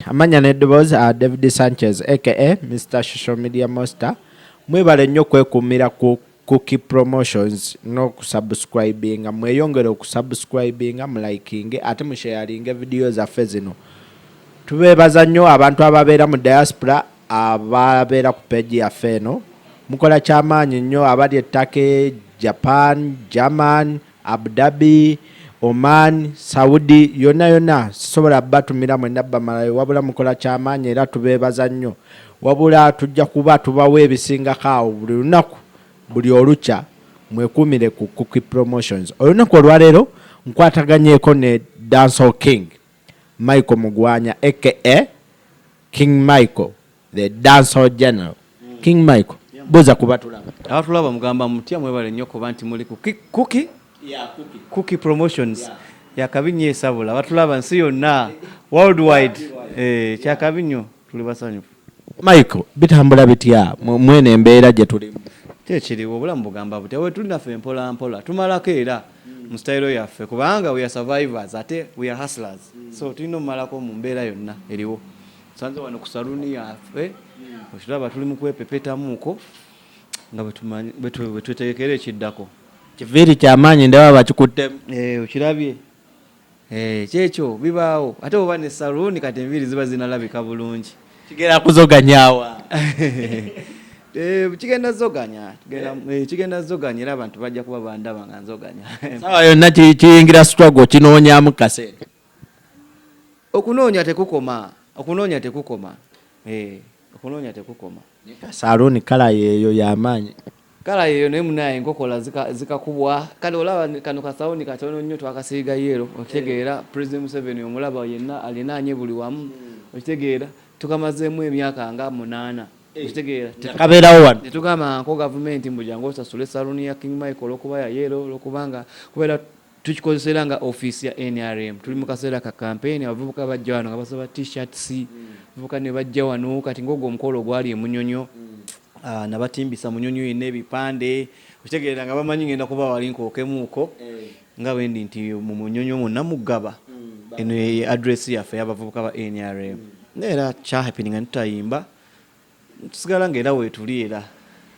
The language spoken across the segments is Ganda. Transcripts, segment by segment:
amanya n'eddoboozi David Sanchez aka Mr. Social Media Monster. Mwebale nnyo kwekuumira ku Cookie Promotions n'okusubscribinga. Mweyongere okusubscribinga, mulikinge ate musharinge video zaffe zino. Tubeebaza nnyo abantu ababeera mu diaspora ababeera ku page yaffe eno. Mukola kyamaanyi nnyo abali ettake Japan, German, Abu Dhabi, Oman, Saudi, yonna sobola batumira mwenna bamalayo wabula mukola kyamaanyi era tubeebaza nnyo. Wabula tujja kuba tubawa ebisingako awo buli lunaku buli olukya mwekuumire ku Cookie Promotions. Olunaku olwaleero nkwataganyeeko ne Dancehall King Michael Mugwanya aka King Michael the Dancehall General. King Michael boza kuba tulaba abatulaba mugamba mutya mwebale nnyo kuba nti muli ku Cookie Promotions yakabinyo esabula abatulaba nsi yonna worldwide kyakabinyo tuli basanyufu. Michael bitambula bitya mwene embeera gye tulimu? Kyekiriwo obulamu bugamba butya we tuli naffe mpola mpola tumalako era mu style yaffe kubanga we are survivors ate we are hustlers so tulina omumalako mu mbeera yonna eriwo. Sanze wano ku saluni yaffe okiraba tuli mu kwepepetamuuko nga bwetwetegekera ekiddako. Kiviiri kyamaanyi ndaba bakikuttemu. Okirabye kyekyo bibaawo ate oba ne saluni kati enviiri ziba zinalabika bulungi. Kigenda kuzoganyaawa. Kigenda zoganya era abantu bajja kuba bandaba nga nzoganya. Sawa yonna kiyingira struggle kinoonyaamu kaseera. Okunoonya tekukoma. Saluni kala yeeyo y'amaanyi. Kala yeeyo naye munaye enkokola zikakubwa. Kale olaba kano kasawuni katono nnyo twakasiiga yeero. Okitegeera President Museveni omulaba yenna alinaanye buli wamu. Okitegeera tukamazeemu emyaka nga 8. Okitegeera kabeerawo wano. Tetugamba nko gavumenti mbujangu osasule saluni ya King Michael okuba ya yeero okubanga kubeera tukikozesera nga office ya NRM. Tuli mu kaseera ka campaign abavubuka bajja wano nga basaba t-shirts. Abavubuka ne bajja wano kati ng'ogwo omukolo gwali e Munyonyo. Nabatimbisa Munyonyo yenna ebipande. Okitegeera nga bamanyi ngenda kuba wali nkookemuuko. Nga bwendi nti mu Munyonyo mwonna mugaba. Eno ye address yaffe y'abavubuka ba NRM. Neera kya happening nga tutayimba. Tusigala ng'era weetuli era.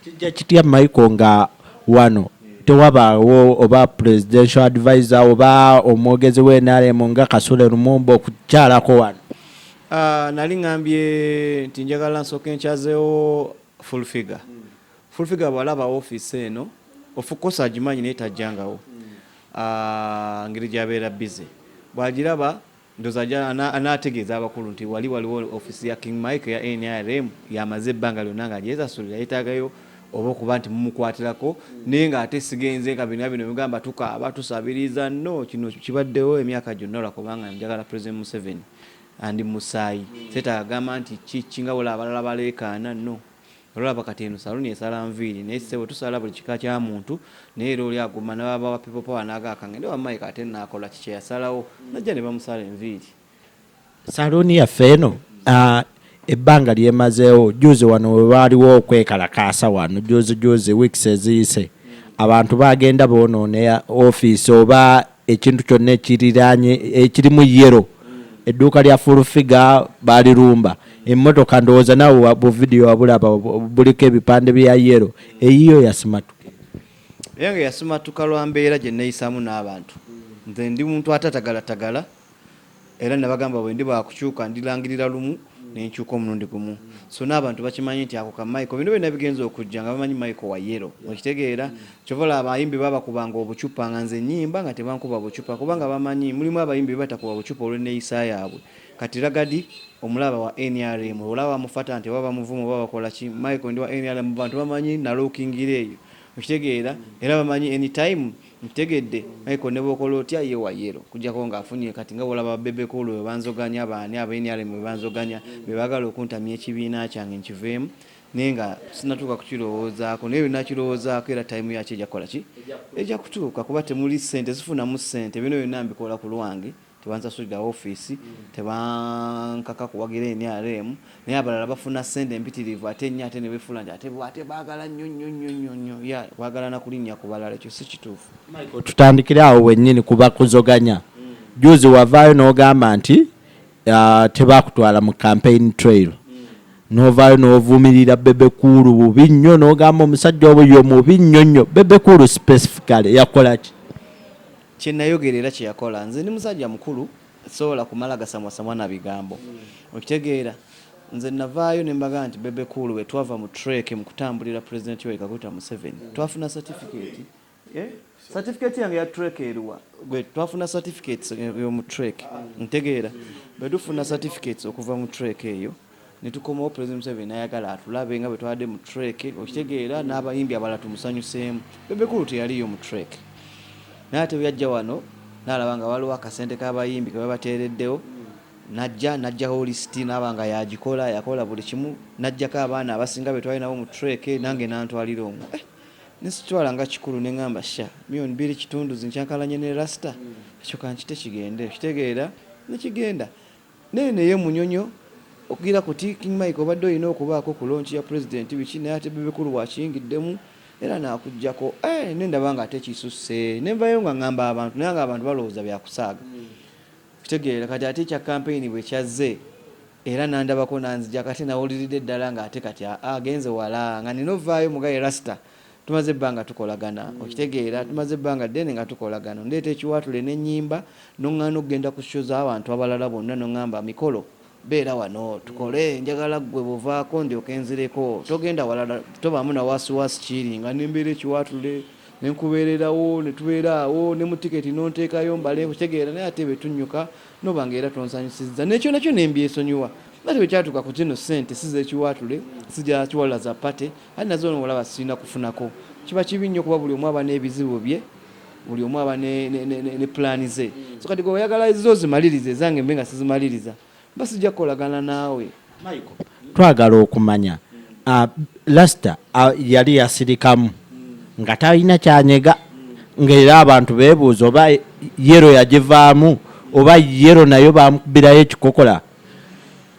Kijja kitya Michael nga wano tewabaawo oba presidential advisor oba omwogezi w'NRM nga Kasule Lumumba okukyalako wano? Nali ngambye nti njagala nsooke nkyazeewo full figure. Full figure bw'alaba office eno ofukosa agimanyi naye tajjangawo. Ngeri gy'abeera busy. Bw'agiraba ndoza anaategeeza abakulu nti waliwo office ya King Mike ya NRM yamaze ebbanga lyonna nga gyesasulira yeetaagayo oba okuba nti mumukwatirako naye ng'ate sigenze nga bino bigamba tukaaba tusabiriza no kino kibaddewo emyaka gyonna olwakubanga njagala President Museveni andi musaayi seetagamba nti kikinga wala abalala baleekaana no olwaba kati eno saluni esala nviiri naye sebo tusala buli kika kya muntu naye era oli aguma n'ababa wa people power n'agaaka ngende wa Mike ate naakola kiki yasalawo najja ne bamusala enviiri. Saluni yaffe eno ebbanga lyemazeewo juzi wano we baaliwo okwekalakaasa wano juzi weeks eziyise abantu bagenda boonoona office oba ekintu kyonna ekiriraanye ekirimu yero edduuka lya full figure balirumba emmotoka ndowooza naawe bu video wabulaba buliko ebipande bya yero eyiyo yasimatuka yange yasimatuka lwa mbeera gye neeyisaamu n'abantu nze ndi muntu atatagalatagala era nabagamba bwe ndi baakukyuka ndirangirira lumu nenkyuka omulundi gumu so n'abantu bakimanyi nti ako ka Michael bino byonna bigenza okujja nga bamanyi Michael wa yero okitegeera kyovola abayimbi babakubanga obucupa nga nze nnyimba nga tebankuba bucupa kubanga bamanyi mulimu abayimbi batakuba bucupa olw'enneeyisa yaabwe kati ragadi omulaba wa NRM olaba mufata nti baba muvumo baba bakola ki Michael ndi wa NRM bantu bamanyi nalookingira eyo okitegeera era bamanyi anytime ntegedde Michael ne bokola otya ye wa yero kujjako ng'afunye kati nga bolaba bebekolo we banzoganya baani ab'NRM we banzoganya be baagala okuntamya ekibiina kyange nkiveemu naye nga sinatuuka kukirowoozaako naye binakirowoozaako era time yakyo ejja kukola ki ejja kutuuka kuba temuli ssente sifunamu ssente bino byonna mbikola ku lwange tebansasulira office tebankaka kuwagira NRM naye abalala bafuna ssente empitirivu ate nnyo ate ne befuula nti ate baagala nnyo ya baagala na kulinnya ku balala ekyo si kituufu. Michael tutandikire awo wennyini kuba kuzoganya juzi wavaayo n'ogamba nti tebakutwala mu campaign trail novaayo n'ovumirira Bebe Cool bubi nnyo n'ogamba omusajja oyo mubi nnyo Bebe Cool specifically yakola ki kye nayogerera kye yakola nze ndi musajja mukulu sobola kumala gasamwasamwa na bigambo okitegeera nze navaayo ne mbaga nti Bebe Cool we twava mu trek mu kutambulira President Yoweri Kaguta Museveni twafuna certificate certificate yange ya trek eruwa gwe twafuna certificates yo mu trek ntegeera bwe tufuna certificates okuva mu trek eyo ne tukomawo President Museveni ayagala atulabe nga bwe twadde mu trek okitegeera n'abayimbi abala tumusanyuseemu Bebe Cool teyaliyo mu trek naye ate yajja wano n'alaba nga waliwo akasente k'abayimbi ke babateereddewo najjaho lisiti n'abanga yagikola yakola buli kimu najjako abaana abasinga be twali nabo mu trek nange nantwalira omwo nesitwala nga kikulu ne ngamba sha milioni 2 zinkyankalanye ne rasta ekyo kankite kigende kitegeera nekigenda neye munyonyo okugira kuti King Mike obadde olina okubaako ku launch ya president biki naye ate Bebe Cool wakiyingiddemu era nakujjako nendaba nga ate kisuse nenvayo nga ngamba abantu naye nga abantu balowooza byakusaaga kitegeera kati ate kya campaign bwe kyazze era nandabako nanzija kati nawuliridde ddala nga ate kati agenze wala nga ninovaayo mugaye rasta tumaze ebbanga tukolagana okitegeera tumaze ebbanga ddene nga tukolagana ndeeta ekiwaatule n'ennyimba noŋŋaana okugenda ku show z'abantu abalala bonna noŋŋamba mikolo beera wano tukole njagala gwe buvaako ndyokenzireko togenda walala tobaamu na wasiwasi kiri nga nembeera ekiwaatule nenkubeererawo netubeeraawo ne mu tiketi nonteekayo mbale okitegeera naye ate betunnyuka nobanga era tonsanyusizza nekyo nakyo nembyesonyiwa ate bwekyatuuka ku zino ssente sizekiwaatule sija kiwala za pate ate nazo olaba sirina kufunako kiba kibi nnyo kuba buli omu aba n'ebizibu bye buli omu aba ne pulaani ze so kati gwe oyagala zo zimalirize zange mbe nga sizimaliriza mba sijja kukolagana naawe twagala okumanya Rasta yali yasirikamu nga talina kyanyega ng'era abantu beebuuza oba yero yagivaamu oba yero nayo bamukubirayo ekikokola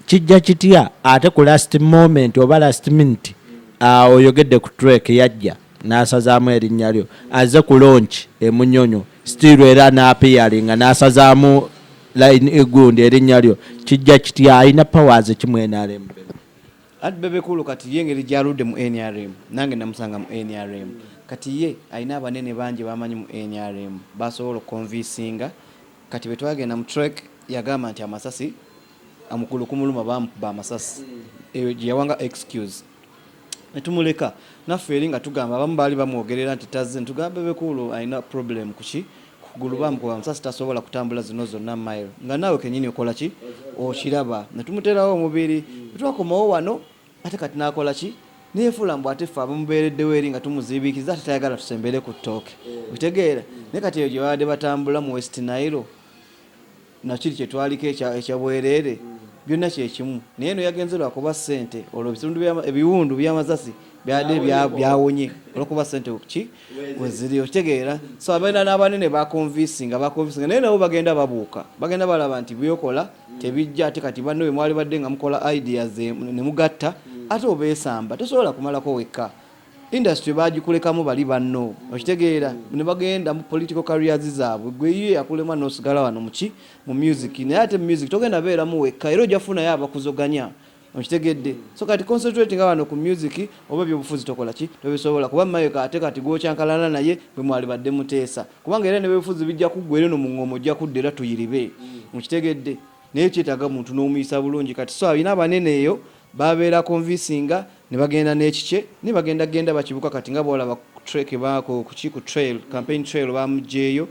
kijja kitya ate ku last moment oba last minute oyogedde ku trek yajja n'asazaamu erinnya lyo aze ku launch emunyonyo still era n'apiyaringa n'asazaamu line egundi erinnya lyo kijja kitya alina powers kimwenarem ati Bebe Cool kati ye ngeri gyaludde mu NRM nange namusanga mu NRM kati ye alina abanene bangi bamanyi mu NRM basobola okukonvinsinga kati bwe twagenda mu trek yagamba nti amasasi amukulu kumuluma bamukuba amasasi eyo gye yawanga excuse netumuleka naffe eri nga tugamba abamu baali bamwogerera nti tazze ntugamba Bebe Cool alina problem kuki kugulu bamukuba amasasi tasobola kutambula zino zonna mile nga naawe kenyini okola ki okiraba netumuterawo omubiri twakomawo wano ate kati nakola ki neefula mbu ate ffe abamubeereddewo eri nga tumuzibiikiriza ate tayagala tusembere ku ttooke bitegeera naye kati eyo gye babadde batambula mu West Nile nakiri kye twaliko ekyabwereere byonna kyekimu naye eno yagenze lwakuba ssente olwo ebiwundu by'amasasi byadde byawonye olwokuba ssente ki weziri okitegeera so abaina n'abanene bakonvinsinga naye nabo bagenda babuuka bagenda balaba nti byokola tebijja ate kati banno bwe mwali badde nga mukola ideas ne mugatta ate obeesamba tosobola kumalako wekka industry bagikulekamu bali banno okitegeera ne bagenda mu political careers zaabwe gwe ye yakulema n'osigala wano mu music naye ate music togenda beeramu wekka era ojafunayo abakuzoganya okitegedde so kati concentrating wano ku music oba byobufuzi tokola ki tobisobola kuba mayo ate kati gwokyankalana naye bwe mwali badde muteesa kubanga era ne byobufuzi bijja kuggwa eno mu ngoma ojja kudda era tuyiribe okitegedde naye kyetaaga muntu n'omuyisa bulungi kati so alina abanene eyo babeera convinsinga ne bagenda n'ekikye ne bagenda genda bakibuka kati nga bwolaba trek baako ku trail campaign trail bamugyeyo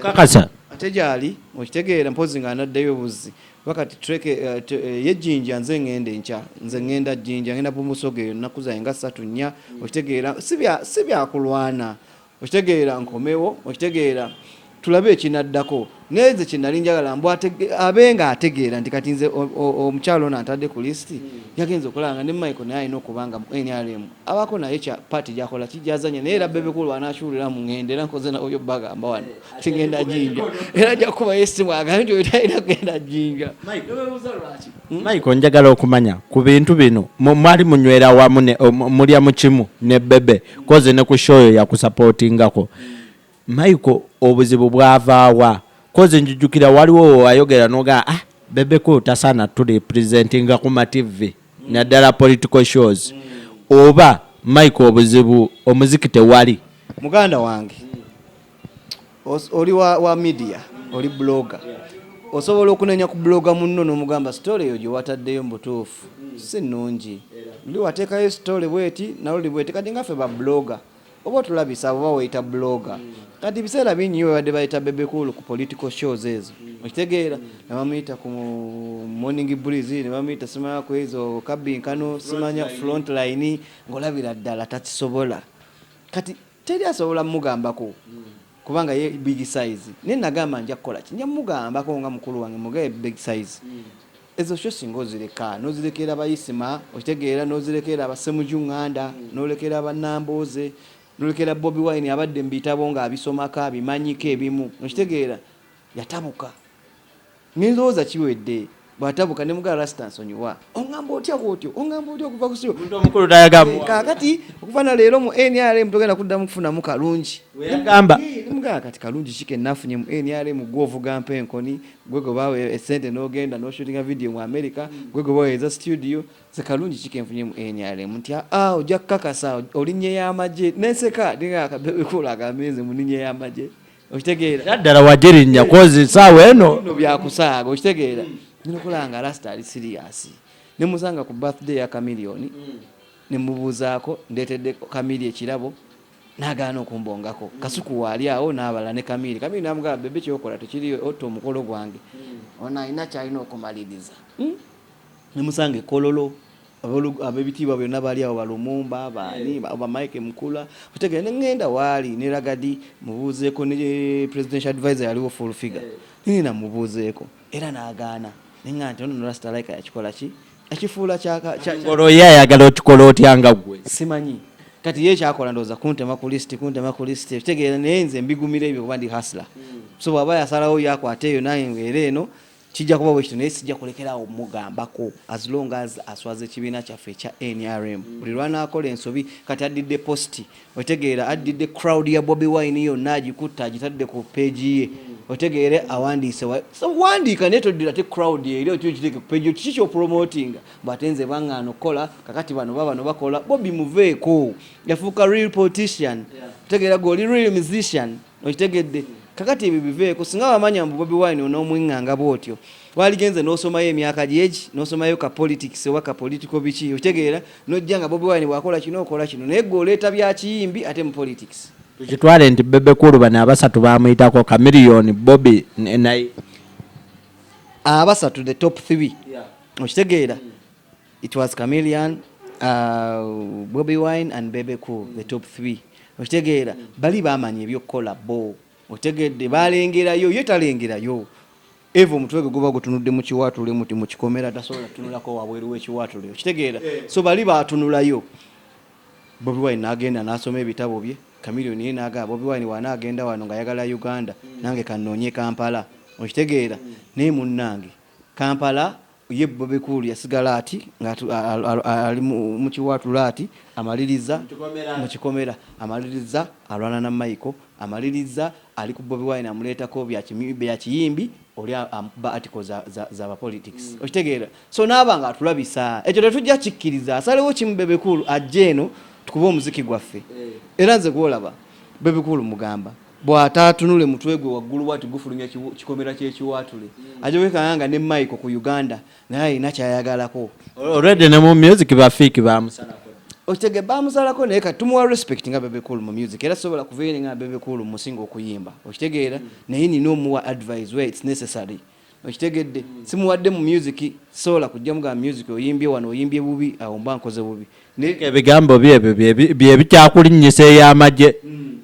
kakasa ate gyali okitegeera mpozi nga anaddeyo buzzi wakati trek yejjinja nze ngenda jjinja ngenda bumusoga eyo nnaku zange nga 3-4 okitegeera si byakulwana okitegeera nkomewo okitegeera tulabe ekinaddako neze kinali njagala mbu abenga ategeera nti kati nze omukyalo ono antadde ku listi yagenza okulanga ne Michael naye alina okubanga mu NRM abako naye kya party gyakola kijazanya naye era Bebe Cool anakyulira mu ngende era nkoze nayo bagamba wano tingenda jinja era jakuba yesimu agambye nti oyitaira kugenda jinja Michael njagala okumanya ku bintu bino mwali munywera wamu mulya mu kimu ne Bebe koze ne ku show yakusupportingako Michael obuzibu bwavaawa koze njujukira waliwo ayogera noga Bebe Cool tasana tuli presentinga kuma TV naddala political shows oba Michael obuzibu omuziki tewali muganda wange oli wa media oli blogger osobola okunenya ku blogger munno n'omugamba story eyo gye wataddeyo mbutuufu si nnungi oli wateekayo story bweti naloli bweti kati nga ffe ba blogger oba tulabisa abo baweyita blogger kati biseera bingi we badde bayita Bebe Cool ku political shows ezo okitegeera ne bamuyita ku morning breeze ne bamuyita simanya ku ezo kabinkano simanya frontline ng'olabira ddala takisobola kati teri asobola mugambako kubanga ye big size ne nagamba nja kukola ki nja mugambako nga mukulu wange mugaye big size ezo sho singa ozireka n'ozirekera abayisima okitegeera n'ozirekera abasemujunganda n'olekera abannamboze n'olekera Bobi Wine abadde mu bitabo ng'abisomako abimanyiko ebimu okitegeera yatabuka n'endowooza kiwedde bw'atabuka ne mugala Rasta nsonyiwa ongamba otya bw'otyo ongamba otya okuva ku siro omuntu omukulu tayagamba kaakati okuva na leero mu NRM togenda kuddamu kufunamu kalungi yagamba mugala kati kalungi kike nafunye mu NRM gwovuga mpenkoni gwe gwe bawe esente n'ogenda n'oshootinga video mu America gwe gwe baweza studio ze kalungi kike nfunye mu NRM nti ojja kukakasa olinnye y'amagye nenseka dinga Bebe Cool agameze mu linnye y'amagye okitegeera ddala wajerinnya kozi saawa eno byakusaaga okitegeera ninokulanga Rasta ali serious ne musanga ku birthday ya Chameleone ne mubuzaako ndetedde Chameleone ekirabo nagaana okumbongako kasuku wali awo n'abala ne Chameleone namugamba Bebe kyokola tekiri otto omukolo gwange ona ina kyalina okumaliriza ne musanga Kololo abebitiibwa byonna bali awo balumumba bani aba Mike Mukula kutegera ngenda wali ne Ragadi mubuzeeko ne presidential advisor yaliwo full figure nina mubuzeeko era n'agaana ninga ono Rasta like yakikola ki akifuula kyaka ngolo yayagala okikola otyanga gwe simanyi kati ye kyakola ndoza kuntema ku list kitegeera naye nze mbigumira ebyo kuba ndi hustler so bwaba yasalawo yakwate eyo naye ngere eno kijja kuba bwekito naye sijja kulekerawo mugambako as long as aswaze ekibiina kyaffe ekya NRM buli lwanaakola ensobi kati addidde posti otegeera addidde crowd ya Bobi Wine yonna agikutta agitadde ku page ye otegeere awandiise so wandiika naye toddira te crowd ye eri okiteeke ku page kiki kyo promoting batenze bangano kola kakati bano bakola Bobby muveeko yafuuka real politician otegeera goli real musician okitegedde kakati ebyo biveeko singa bamanya mbu Bobi Wine onoomwinganga bwotyo waligenze n'osomayo emyaka gyegi n'osomayo ka politics oba ka political biki okitegeera n'ojja nga Bobi Wine bwakola kino okola kino naye gwe oleeta bya kiyimbi ate mu politics tukitwale nti Bebe Cool bano abasatu bamuyitako Chameleone Bobby naye abasatu the top 3 okitegeera it was Chameleone Bobi Wine and Bebe Cool the top 3 okitegeera bali bamanya ebyokukola bo otegedde balengerayo ye talengerayo evo omutwege guba gutunudde mu kiwatule muti mu kikomera tasobola tunulako wabweru w'ekiwatule okitegeera so bali batunulayo Bobi Wine n'agenda n'asoma ebitabo bye Chameleone ye n'agamba Bobi Wine wanaagenda wano nga yagala Uganda nange kannoonye Kampala okitegeera naye munnange Kampala ye Bebe Cool yasigala ati nga ali mu kiwatule ati amaliriza mu kikomera amaliriza alwana na Michael amaliriza ali ku Bobi Wine amuleetako bya kiyimbi oli amuba article za politics okitegeera so n'abanga atulabisa ekyo tetujja kikkiriza asalewo kimu Bebe Cool ajje eno tukuba omuziki gwaffe era nze gwolaba Bebe Cool mugamba bw'ataatunule mutwe gwe waggulu bwati gufulumya kikomera ky'ekiwatule ajowekanga ne Michael ku Uganda naye alina kyayagalako already ne mu music bafiiki bamusalako okitege bamusalako naye kati tumuwa respect nga Bebe Cool mu music era sobola kuveera nga Bebe Cool musinga okuyimba okitegeera naye nina omuwa advice where it's necessary okitegedde simuwadde mu music sobola kujja muga music oyimbye wano oyimbye bubi awo mba nkoze bubi ebigambo byebyo bye bikyakulinnyisa ey'amagye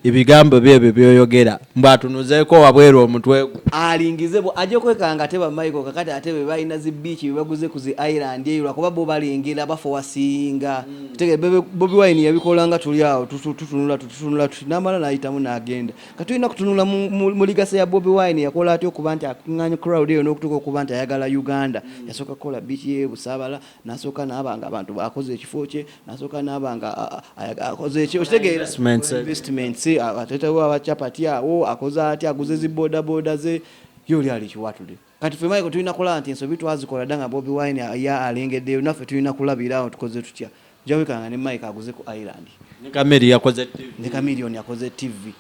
ebigambo byebyo byoyogera mbwatunuzeeko wabweru omutwe alingize bo ajja kwekanga ate ba Michael kakati ate be balina zi beach bebaguze ku zi island eyo lwakuba bo balengera bafo wasinga tege Bobi Wine yabikolanga tuli awo tutunula namala nayitamu n'agenda katulina kutunula mu ligase ya Bobi Wine yakola ati okuba nti akunganya crowd eyo n'okutuka okuba nti ayagala Uganda yasooka kola beach ye Busabala nasooka n'abanga abantu bakoze ekifo kye nasooka n'abanga akoze ekyo kitegeera investments atetewo abachapati awo akoza ati aguze zi boda ze yoli ali kiwatule kati ffe Michael tulina kulaba nti ensobi twazikola dda nga Bobi Wine ya alengeddeyo naffe tulina kulabirawo tukoze tutya njawekanga ne Mike aguze ku Island ne Kameri yakoze TV ne Chameleone yakoze TV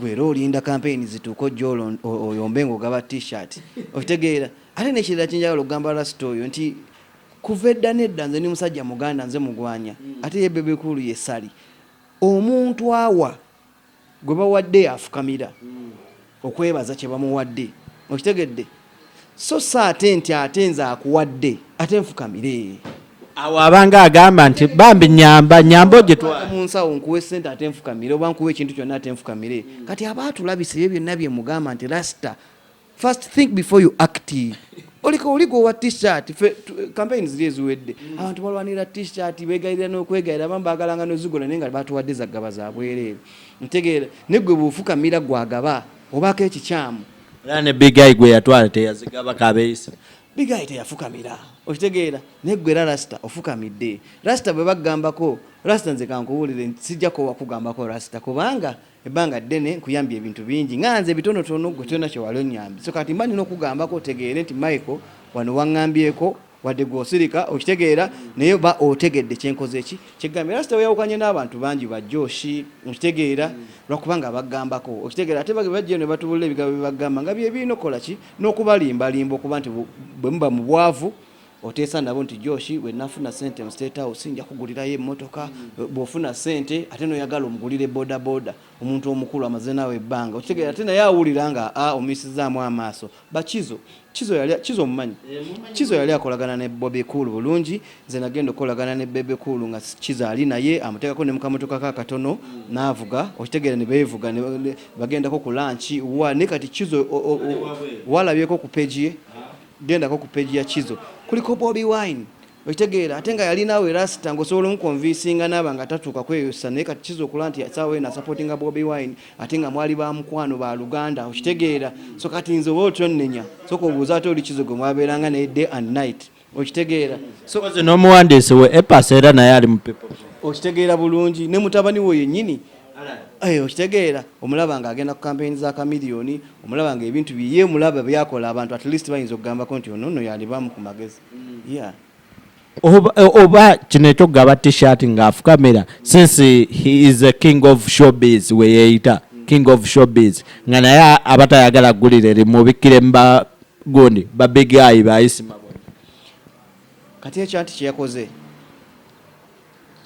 gwera olinda campaign zituuko jolo oyombe ng'ogaba t-shirt okitegeera ate n'ekirala kinjagala okugamba Rasta oyo nti kuva edda nedda nze ni musajja muganda nze mugwanya ate ye Bebe Cool ye Sali omuntu awa gwe bawadde afukamira okwebaza kye bamuwadde okitegedde so ate nti ate nze akuwadde ate nfukamire awo abanga agamba nti bambi nyamba gye twala mu nsawo nkuwe ssente ate nfukamire oba nkuwe ekintu kyonna ate nfukamire kati abaatulabisa ebyo byonna bye mugamba nti Rasta first think before you act oliko wa t-shirt campaign ziri eziwedde abantu balwanira t-shirt begayirira n'okwegayira abamu baagalanga n'ozigula naye nga baatuwadde zaggaba za bwereere ntegeera ne gwe bw'ofukamira gwagaba obaako ekikyamu era ne Big Eye gwe yatwala teyazigaba kabeeyisa Big Eye teyafukamira okitegeera naye gwe era Rasta ofukamidde Rasta bwe bagambako Rasta nze kankubuulire sijjako wakugambako Rasta kubanga ebbanga ddene nkuyambye ebintu bingi nga nze bitonotono gwe tolina kyewali onnyambye so kati mba nina okugambako otegeere nti Michael wano waŋŋambyeko wadde gw'osirika okitegeera naye ba otegedde kyenkoze eki kyegambye Rasta weyawukanye n'abantu bangi bajjooshi okitegeera lwakubanga bagambako okitegeera ate bajjeyo ne batubulira ebigambo bye bagamba nga bye birina okukola ki n'okubalimbalimba okuba nti bwe muba mu bwavu oteesa nabo nti Joshi we nafuna sente mu State House nja kugulirayo emmotoka bw'ofuna sente ate noyagala omugulire boda boda omuntu omukulu amaze nawe ebbanga okitegeera ate naye awulira nga omisizaamu amaaso bakizo kizo omumanyi kizo yali akolagana ne Bobby Cool bulungi nze nagenda okolagana ne Bebe Cool nga kizo ali naye amuteekako ne mukamotoka kakatono n'avuga okitegeera ne beevuga bagendako ku lunch ne kati kizo walabyeko ku page ye gendako ku page ya kizo kuliko Bobi Wine okitegeera ate nga yali naawe Rasta ng'osobola omukonvinsinga naaba nga tatuuka kweyosa naye kati kizo okula nti saawa ena supportinga Bobi Wine ate nga mwali ba mukwano ba Luganda okitegeera so kati nze oba otyonnenya soka obuuza ate oli kizo gwe mwabeeranga naye day and night okitegeera so n'omuwandiisi we Epasa era naye ali mu people okitegeera bulungi ne mutabani we yennyini okitegeera omulaba ng'agenda ku campaign za Chameleone omulaba nga ebintu biye mulaba byakola abantu at least bayinza okugambako nti ono yalibamu ku magezi oba kino ekyokugaba t-shirt ng'afukamira since he is a king of showbiz we yeeyita king of showbiz nga naye abatayagala ggulire erimubikkire mba gundi ba Big Eye bayisima kati ekyanti kyeyakoze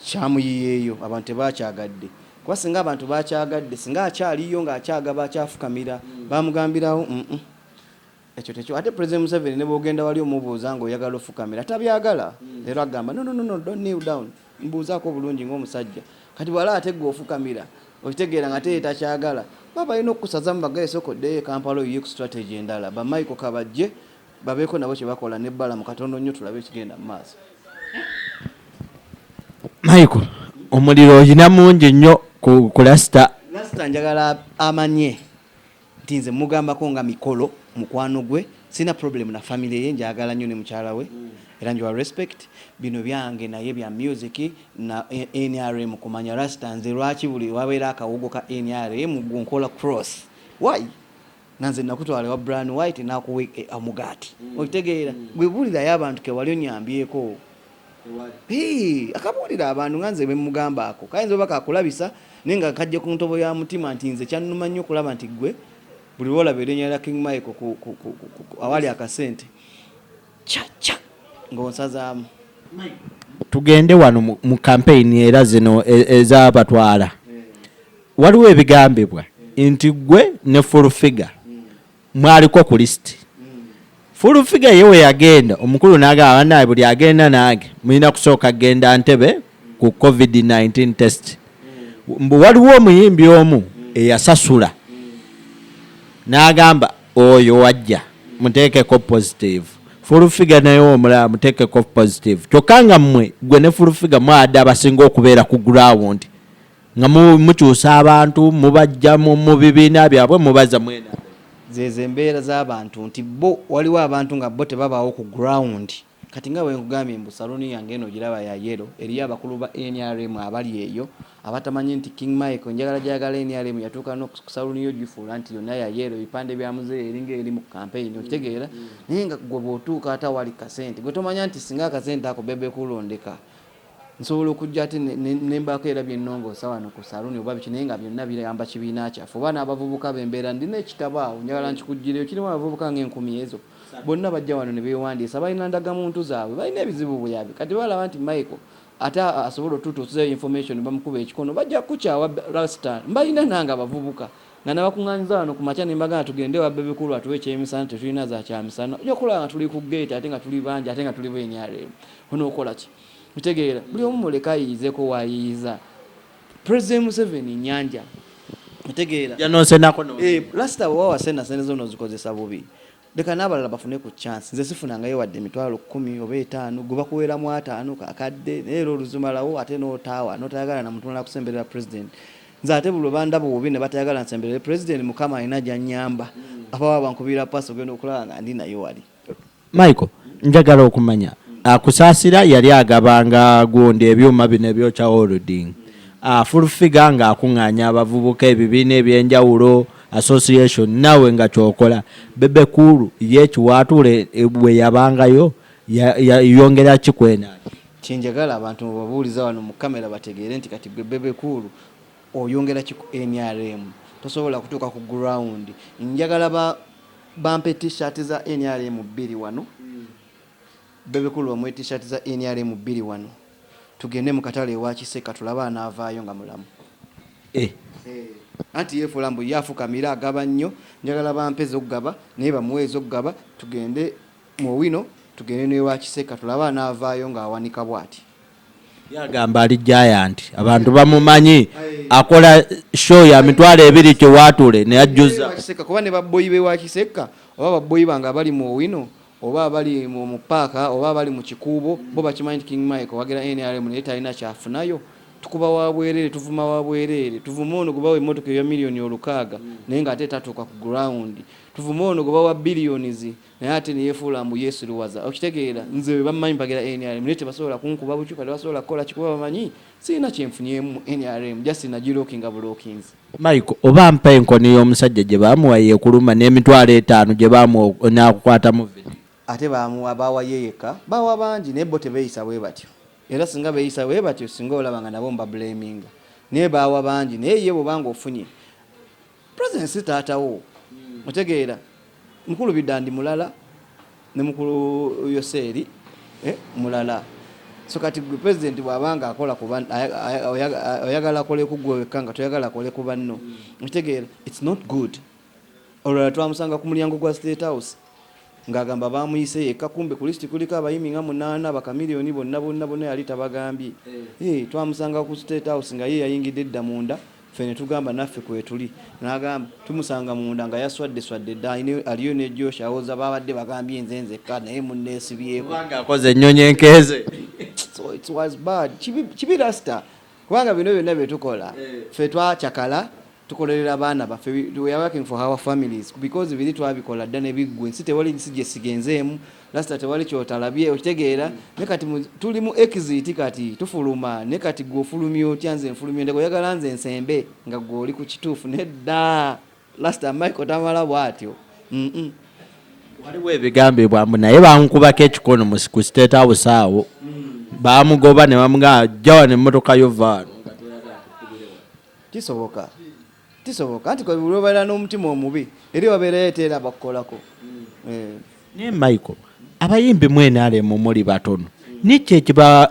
kyamuyiyeeyo abantu tebakyagadde kuba singa abantu bakyagadde singa akyaliyo ng'akyagaba akyafukamira bamugambirawo ekyo tekyo ate President Museveni ne bwogenda wali omubuuza ng'oyagala ofukamira tabyagala leero agamba no don't kneel down mbuuzaako bulungi ng'omusajja kati bwala ate gwe ofukamira okitegeera nga teye takyagala baba alina okukusaza mu bagayesa okoddeyo Kampala oyiye ku strategy endala ba Michael Kabajje babeeko nabo kye bakola n'ebbala mu katondo nnyo tulabe ekigenda mu maaso Michael omuliro oyina mungi nnyo ku Rasta njagala amanye nti nze mugambako nga mikolo mukwano gwe sina problem na family ye njagala nnyo ne mukyala we era njiwa respect bino byange naye bya music na NRM kumanya Rasta nze lwaki buli wabeera akawogo ka NRM gunkola cross why nanze nakutwala wa Brian White nakuwe amugati okitegeera gwe bulira y'abantu ke wali onyambyeko akabulira abantu nganze bemugamba ako kayinza obaka akulabisa nenga kajje ku ntobo ya mutima nti nze kyannuma nnyo kulaba nti gwe buli olaba erinnya lya King Michael awali akasente cha ng'onsazaamu tugende wano mu campaign era zino ez'abatwala waliwo ebigambibwa nti gwe ne full figure mwaliko ku list full figure yewe yagenda omukulu n'agamba naye buli agenda nange mulina kusooka genda Ntebe ku COVID-19 test mbu waliwo omuyimbi omu eyasasula n'agamba oyo wajja muteekeko positive full figure naye omulala muteekeko positive kyokka nga mmwe gwe ne full figure mwada abasinga okubeera ku ground nga mukyusa abantu mubajja mu bibiina byabwe mubaza mwena zezo embeera z'abantu nti bo waliwo abantu nga bo tebabaawo ku ground kati nga bwe nkugambye mbu saluni yange eno giraba ya yero eriyo abakulu ba NRM abali eyo abatamanyi nti King Michael njagala NRM yatuuka no ku saluni yo gifuula nti yonna ya yero ebipande bya muzeeyi eringa eri mu campaign okitegeera naye nga gwe bw'otuuka ate wali kasente gwe tomanya nti singa akasente ako bebe kulondeka nsobola okujja ate nembaako era byennongoosa wano ku saluni oba biki naye nga byonna biramba kibiina kyaffe oba n'abavubuka bembeera ndina ekitabo awo njagala nkikuggireyo kirimu abavubuka ng'enkumi ezo bonna bajja wano ne beewandiisa balina ndagamuntu zaabwe balina ebizibu byabe kati balaba nti Michael ate asobola otutuusizayo information bamukuba ekikono bajja kukyawa Rasta mbalina nange abavubuka nga nabakuŋŋaanyiza wano ku makya ne mbagana tugende wa bebe kulu atuwe ekyemisana tetulina za kyamisana ojja okulaba nga tuli ku gate ate nga tuli bangi ate nga tuli bwenyaleemu onookola ki mutegeera buli omu muleka ayiyizeeko waayiyiza President Museveni nyanja mutegeera Rasta bwawasena zo nozikozesa bubi leka n'abalala bafune ku chance nze sifunangayo wadde emitwalo 10 oba 5 gwe bakuweeramu 5 kakadde naye era oluzimalawo ate n'otaawa n'otayagala na muntu kusemberera president nze ate buli bandaba bubi ne batayagala nsemberere president mukama alina gy'annyamba abawa bankubira paasi ogenda okulaba nga ndi nayo wali Michael njagala okumanya akusaasira yali agabanga gundi ebyuma bino ebyokya holding full figure nga akuŋŋaanya abavubuka ebibiina ebyenjawulo association nawe nga kyokola bebe kulu yekiwaatule bwe yabangayo yongera kikwena kyenjagala abantu babuuliza wano mu kamera bategeere nti kati bebe kulu oyongera NRM tosobola kutuuka ku ground njagala bampe t-shirt za NRM 2 wano bebe kulu bamwe t-shirt za NRM 2 wano tugende mu katale ewa Kiseka tulaba anaavaayo nga mulamu anti yefuula mbu yafukamira agaba nnyo njagala bampeza okugaba naye bamuweeza okugaba tugende mu wino tugende n'ewa Kiseka tulaba anaavaayo ng'awanika bw'ati yagamba ali giant abantu bamumanyi akola show ya mitwalo 2 kiwaatule ne ajjuza Kiseka kuba ne babboyi bewa Kiseka oba babboyi banga bali mu wino oba bali mu paaka oba bali mu kikuubo bo bakimanyi King Michael wagira NRM naye talina kyafunayo tukuba wabwerere tuvuma wabwerere tuvuma ono gubawo emmotoka ya milioni 600 naye nga ate tatuuka ku ground tuvuma ono gubawa billions naye ate neyefuula mbu Yesu luwaza okitegeera nze bamanyi mpagira NRM naye tebasobola kunkuba bukyuka tebasobola kukola kikuba bamanyi sirina kyenfunyemu NRM just nagirokinga bulokins Michael oba mpa enkoni y'omusajja gye baamuwa yeekuluma n'emitwalo 5 gye baamuwa n'akukwata mu video ate baamuwa bawa yeyeka bawa bangi naye bo tebeeyisa bwe batyo era singa beeyisa bwe batyo singa olaba nga nabo mba blaminga naye baawa bangi naye ye bwobanga ofunye president si taatawo otegeera mukulu Bidandi mulala ne mukulu Yoseri mulala so kati gwe president bwabanga akola kuba oyagala akole ku gwe wekka nga toyagala akole ku banno otegeera it's not good olwala twamusanga ku mulyango gwa State House ngagamba bamuyise yekka kumbe ku list kuliko abayimi nga 8 bakamiliyoni bonna yali tabagambye twamusanga ku State House nga ye yayingidde dda munda fene tugamba naffe kwetuli nagamba tumusanga munda nga yaswadde dda aliyo ne Josh awoza babadde bagambye nzenzekka naye munneesibyeko kubanga akoze ennyonyi enkeeze so it was bad kibi Rasta kubanga bino byonna byetukola ffe twakyakala tukolerera abaana baffe we are working for our families because biri twabikola dda ne biggwe nsi tewali nsi gye sigenzeemu Rasta tewali kyotalabye okitegeera ne kati tuli mu exit kati tufuluma ne kati gwe ofulumya otya nze nfulumya ndeko oyagala nze ensembe nga gwe oli ku kituufu nedda Rasta Michael tamala bw'atyo waliwo ebigambibwa mbu naye bamukubako ekikono ku State House awo bamugoba ne bamugamba jjawa n'emmotoka yo vaano kisoboka anti kwa bulubaira n'omutima omubi eri wabeera yeteera bakukolako naye Michael abayimbi mwenaalemu muli batono nikyo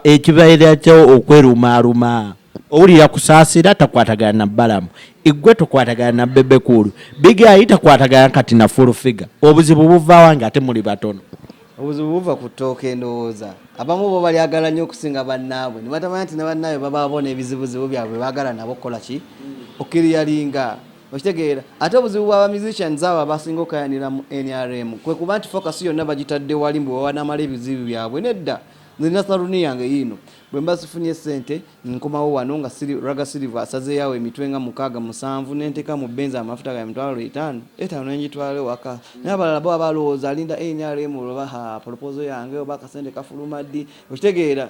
ekibaera kyo okwerumaaluma owulira kusaasira takwatagana na Balamu igwe tokwatagana na Bebe Kulu Bigayi takwatagana kati na full figure obuzibu buvaawa nga ate muli batono obuzibu buva ku ttooka endowooza abamu bo balyagala nnyo okusinga bannaabwe ne batamanya nti ne bannaabwe babaabona ebizibuzibu byabwe baagala nabo okukola ki okiriyalinga okitegeera ate obuzibu bw'aba musicians abo abasinga okayanira mu NRM kwe kuba nti focus yonna bagitadde wali mbu bawanamala ebizibu byabwe nedda nze nina saluni yange yino bwe mba sifunye ssente nkomawo wano nga raga silver asazeeyawo emitwe nga 6-7 nenteeka mu benzi amafuta ga $5 nenjitwala ewaka naye abalala bo abalowooza alinda NRM olwoba proposal yange oba akasente kafuluma ddi okitegeera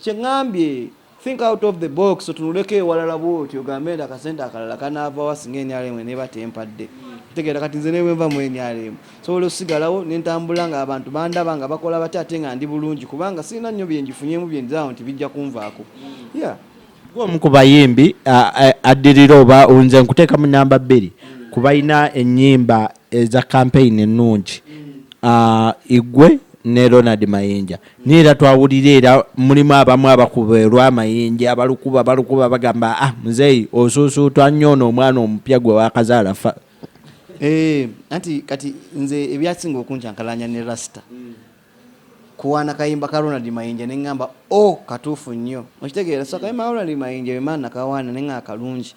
kyeŋŋambye think out of the box otunuleko ewalala bwoti ogambe nti akasente akalala kanaava wasinga NRM neba tempadde tegeera kati nze ne bwenva mu NRM sobola osigalawo nentambula nga abantu bandaba nga bakola bati ate nga ndi bulungi kubanga sirina nnyo byenjifunyemu byendizaawo nti bijja kunvaako omu ku bayimbi addirira oba nze nkuteeka mu namba 2 kubalina ennyimba eza campaign ennungi igwe ne Ronald Mayinja niera twawulira era mulimu abamu abakuba olw'amayinja abalukuba bagamba muzeeyi osuusuutwa nnyo n'omwana omupya gwe wakazaala fa anti kati nze ebyasinga okuncankalanya ne Rasta kuwaana kayimba ka Ronald Mayinja ne ngamba katuufu nnyo okitegeera so kayimba ka Ronald Mayinja bemana kawaana ne nga kalungi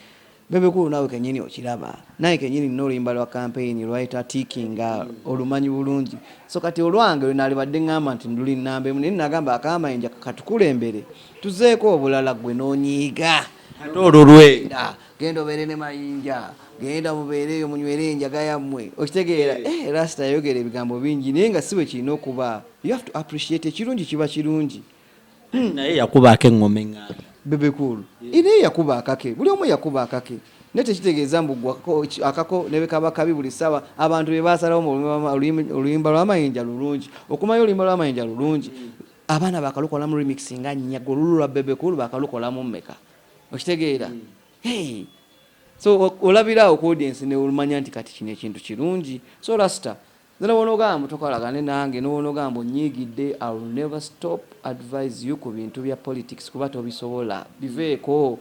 bebe kulu nawe kenyini okiraba naye kenyini n'oluyimba lwa campaign lwayita tikinga olumanyi bulungi so kati olwange nalibadde ngamba nti nduli nnamba emu naye nagamba akamayinja katukulembere tuzeeko obulala gwe n'onyiiga ate olulwe genda obeere ne Mayinja genda mubeereyo munywere enjaga yammwe okitegeera Rasta yayogera ebigambo bingi naye nga si bwe kirina okuba you have to appreciate ekirungi kiba kirungi naye yakubaako eŋŋoma eŋŋamba bebe kulu naye yakuba akake buli omu yakuba akake naye tekitegeeza mbu akako ne bekaba kabi buli ssaawa abantu be basalawo oluyimba lw'amayinja lulungi okumanya oluyimba lw'amayinja lulungi abaana bakalukolamu remix nga nnyago olulu lwa bebe kulu bakalukolamu mmeka okitegeera so olabirawo ku audience ne olumanya nti kati kino ekintu kirungi so Rasta nze nabonogamba tokolagane nange nobonogamba onyiigidde I will never stop advise you ku bintu bya politics kuba tobisobola biveeko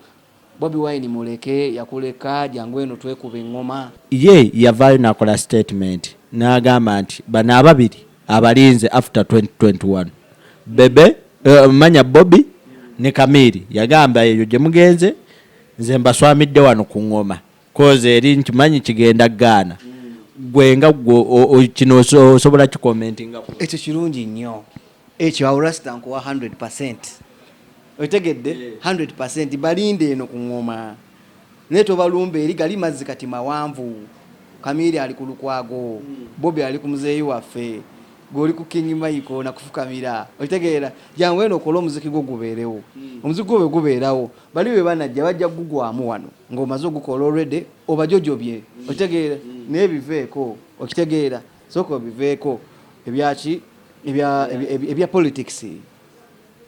Bobi Wine muleke yakuleka jangu eno twekuba eŋŋoma ye yavaayo nakola statement n'agamba nti bano ababiri abalinze after 2021 bebe manya Bobby ne Kamiri yagamba eyo gye mugenze nze mbaswamidde wano ku ŋŋoma koze eri nkimanyi kigenda Ghana gwe nga kino osobola kikomentinga ekyo kirungi nnyo ekyo awo Rasta nkuwa 100% otegedde 100% balinde eno ku ŋŋoma naye tobalumba eri gali mazzi kati mawanvu Kamiri ali ku Lukwago Bobby ali ku muzeeyi waffe goli ku King Michael na kufukamira okitegeera jangu eno okola omuziki gwo gubeerewo omuziki gwo gubeerawo bali be banajja bajja gugwamu wano ng'omaze ogukola already obajojobye okitegeera naye biveeko okitegeera soko biveeko ebyaki ebya politics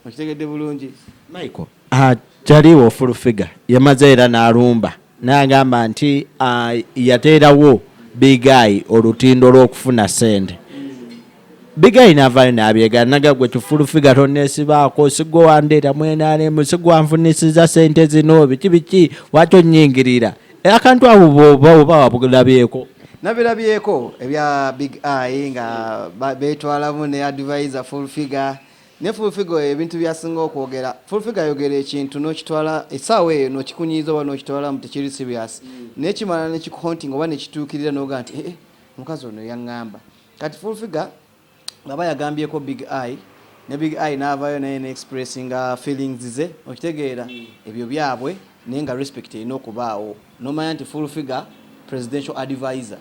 okitegedde bulungi Michael kyaliwo full figure yamaze era n'alumba n'agamba nti yateerawo Big Eye olutindo lw'okufuna sente Big Eye n'avaayo n'abyegana nagagwe tufulu figure tonneesibaako sigwe wandeeta mwenaalemu sigwe wanfunisiza sente zino biki wakyo nnyingirira akantu abo oba wabulabyeko nabirabyeko ebya Big Eye nga beetwalamu ne advisor full figure ne full figure ebintu byasinga okwogera full figure ayogera ekintu n'okitwala essaawa eyo n'okikunyiiza oba n'okitwala mu tekiri serious naye kimala nekikuhonting oba nekituukirira n'oga nti omukazi ono yaŋŋamba kati full figure ngaba yagambyeko Big Eye ne Big Eye n'avaayo naye ne-expressinga feelings ze okitegeera ebyo byabwe naye nga respect erina okubaawo nomanya nti full figure presidential advisor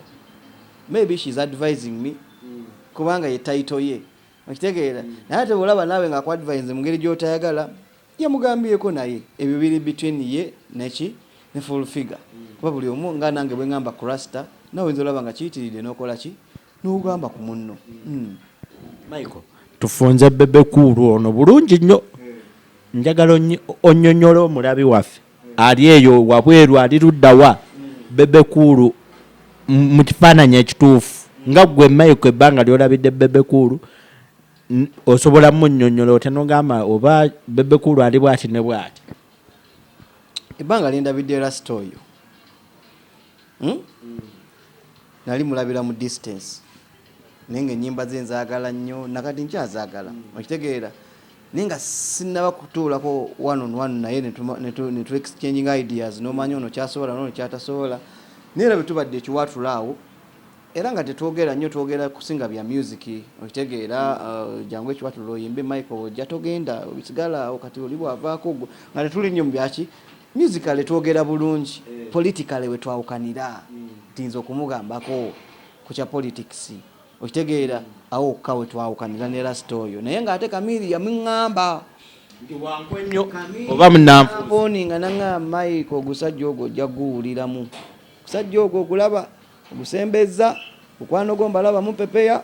maybe she's advising me kubanga ye title ye okitegeera naye ate bwolaba naawe nga akuadvise mu ngeri gy'otayagala yamugambyeko naye ebyo biri between ye ne full figure kuba buli omu nga nange bwe ngamba ku Rasta nawe nze olaba nga kiyitiridde n'okola ki n'ogamba ku munno Michael tufunze bebe kulu ono bulungi nnyo njagala onnyonnyola omulabi waffe ali eyo wabweru ali luddawa bebe kulu mu kifaananyi ekituufu nga gwe Michael ebbanga lyolabidde bebe kulu osobola munnyonnyola otya n'ogamba oba bebe kulu ali bw'ati ne bw'ati ebbanga lyendabidde Rasta oyo nali mulabira mu distance naye ng'ennyimba ze nzaagala nnyo nakati nkyazaagala okitegeera naye nga sinnaba kutuulako one on one naye ne tu exchanging ideas n'omanya ono kyasobola n'ono kyatasobola naye era bwe tubadde ekiwaatula awo era nga tetwogera nnyo twogera kusinga bya music okitegeera jangu ekiwatulo oyimbe Michael ojja togenda obisigala awo kati oli bwavaako nga tetuli nnyo mu byaki musically twogera bulungi politically we twawukanira tinza okumugambako ku kya politics okitegeera awo okka we twawukanira ne last oyo naye ng'ate Kamili yamuŋŋamba oba munanfuusi nga naŋŋamba Michael ogusajja ogwo ojja guwuliramu omusajja ogwo ogulaba ogusembeza mukwano gwo mbalaba mupepeya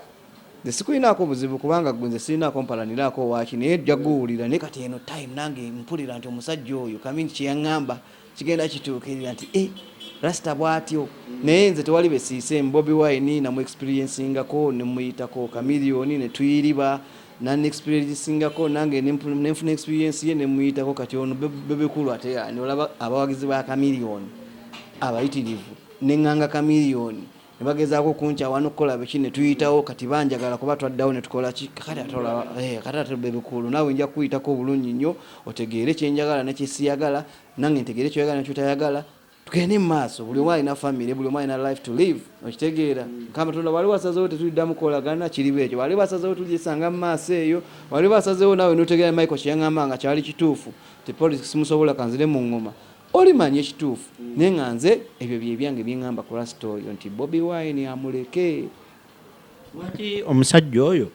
nze sikulinaako buzibu kubanga gwe nze sirinaako mpalaniraako waaki naye ojja guwulira naye kati eno time nange mpulira nti omusajja oyo Kamili kye yaŋŋamba kigenda kituukirira nti rasita bw'atyo naye nze tewali besiise Bobi Wine namu experiencingako ne muyitako Chameleone ne tuyiriba nan experiencingako nange nenfuna experience ye ne muyitako kati ono Bebe Cool ate yani olaba abawagizi ba Chameleone abayitirivu neŋŋanga Chameleone ne bagezaako kuncha wano kukola biki ne tuyitawo kati banjagala kuba twaddawo ne tukola ki kati atolaba kati ate Bebe Cool nawe nja kuyitako obulungi nnyo otegeere kye njagala ne kye siyagala nange ntegeere ky'oyagala ne ky'otayagala tugende mu maaso buli omu alina family buli omu alina life to live okitegeera kama tonda wali wasazeewo tetuliddamu kukolagana kiri bwekyo wali basazeewo tugisanga mu maaso eyo wali basazeewo nawe n'otegeera Michael kye yaŋŋamba nga kyali kituufu te politics musobola kanzire mu ngoma olimanya ekituufu naye nga nze ebyo bye byange byeŋŋamba ku last oyo nti Bobi Wine amuleke lwaki omusajja oyo